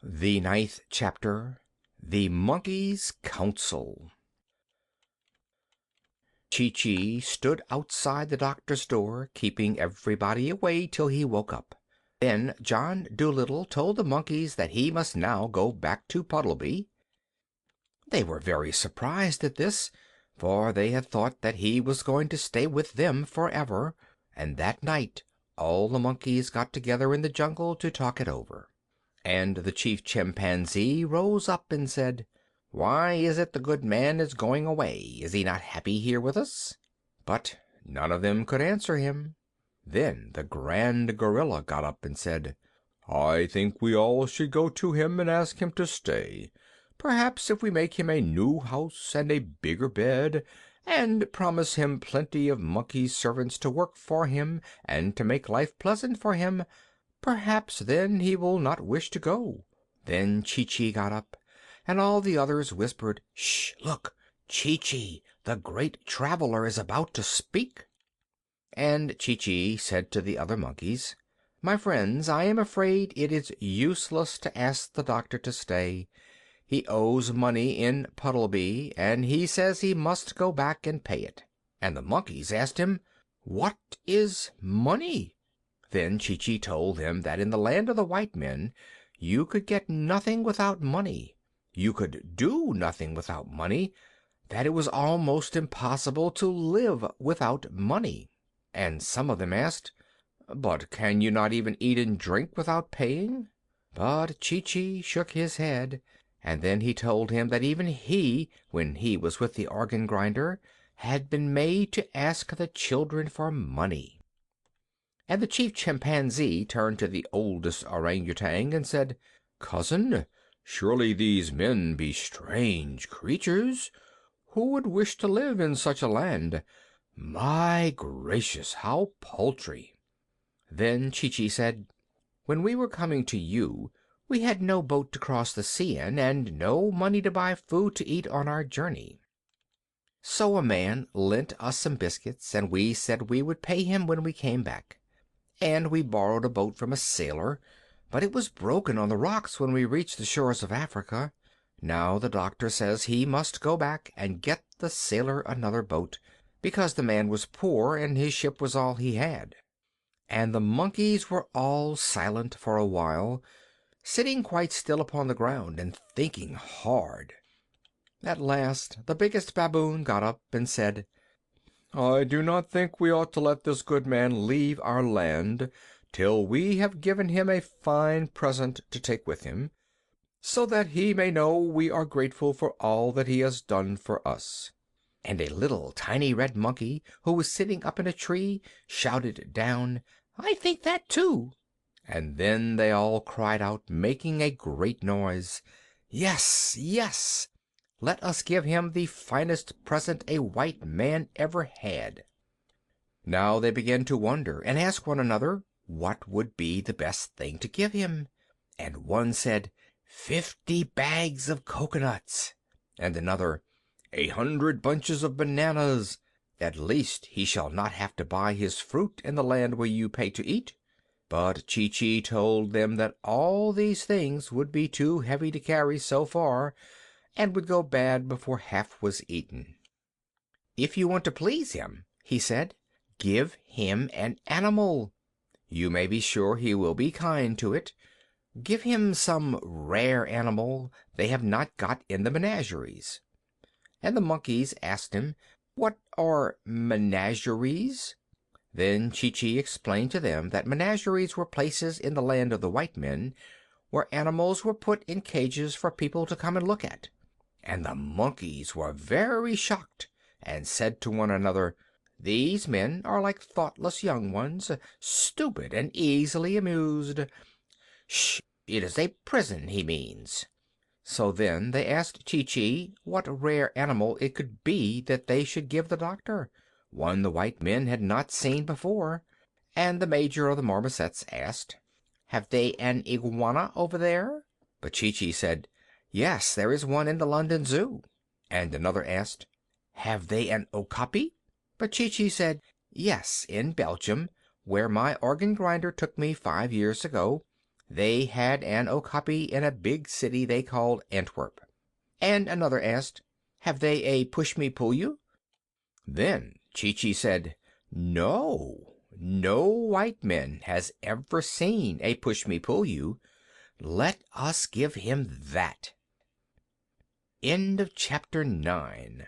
The ninth chapter, The Monkey's Council. Chee-Chee stood outside the doctor's door, keeping everybody away till he woke up. Then John Dolittle told the monkeys that he must now go back to Puddleby. They were very surprised at this, for they had thought that he was going to stay with them forever, and that night all the monkeys got together in the jungle to talk it over. And the chief chimpanzee rose up and said, "Why is it the good man is going away? Is he not happy here with us?" But none of them could answer him. Then the grand gorilla got up and said, "I think we all should go to him and ask him to stay. Perhaps if we make him a new house and a bigger bed, and promise him plenty of monkey servants to work for him and to make life pleasant for him, perhaps then he will not wish to go." Then Chee-Chee got up, and all the others whispered, "Shh! Look! Chee-Chee, the great traveler, is about to speak." And Chee-Chee said to the other monkeys, "My friends, I am afraid it is useless to ask the doctor to stay. He owes money in Puddleby, and he says he must go back and pay it." And the monkeys asked him, "What is money?" Then Chee-Chee told them that in the land of the white men you could get nothing without money. You could do nothing without money, that it was almost impossible to live without money. And some of them asked, "But can you not even eat and drink without paying?" But Chee-Chee shook his head, and then he told him that even he, when he was with the organ grinder, had been made to ask the children for money. And the chief chimpanzee turned to the oldest orangutan and said, "Cousin, surely these men be strange creatures. Who would wish to live in such a land? My gracious, how paltry!" Then Chee-Chee said, "When we were coming to you, we had no boat to cross the sea in, and no money to buy food to eat on our journey. So a man lent us some biscuits, and we said we would pay him when we came back. And we borrowed a boat from a sailor, but it was broken on the rocks when we reached the shores of Africa. Now the doctor says he must go back and get the sailor another boat, because the man was poor and his ship was all he had." And the monkeys were all silent for a while, sitting quite still upon the ground and thinking hard. At last the biggest baboon got up and said, "I do not think we ought to let this good man leave our land till we have given him a fine present to take with him, so that he may know we are grateful for all that he has done for us." And a little tiny red monkey, who was sitting up in a tree, shouted down, "I think that too." And then they all cried out, making a great noise, "Yes, yes! Let us give him the finest present a white man ever had." Now they began to wonder and ask one another what would be the best thing to give him. And one said, 50 bags of coconuts. And another, 100 bunches of bananas. At least he shall not have to buy his fruit in the land where you pay to eat. But Chee-Chee told them that all these things would be too heavy to carry so far, and would go bad before half was eaten. "If you want to please him," he said, "give him an animal. You may be sure he will be kind to it. Give him some rare animal they have not got in the menageries." And the monkeys asked him, "What are menageries?" Then Chee-Chee explained to them that menageries were places in the land of the white men where animals were put in cages for people to come and look at. And the monkeys were very shocked, and said to one another, "These men are like thoughtless young ones, stupid and easily amused. Shh! It is a prison he means." So then they asked Chee-Chee what rare animal it could be that they should give the doctor, one the white men had not seen before. And the major of the marmosets asked, "Have they an iguana over there?" But Chee-Chee said, "Yes, there is one in the London Zoo." And another asked, "Have they an okapi?" But Chee-Chee said, "Yes, in Belgium, where my organ grinder took me 5 years ago. They had an okapi in a big city they called Antwerp. And another asked, "Have they a push-me-pull-you?" Then Chi-Chi said, "No, no white man has ever seen a push-me-pull-you. Let us give him that." End of chapter 9.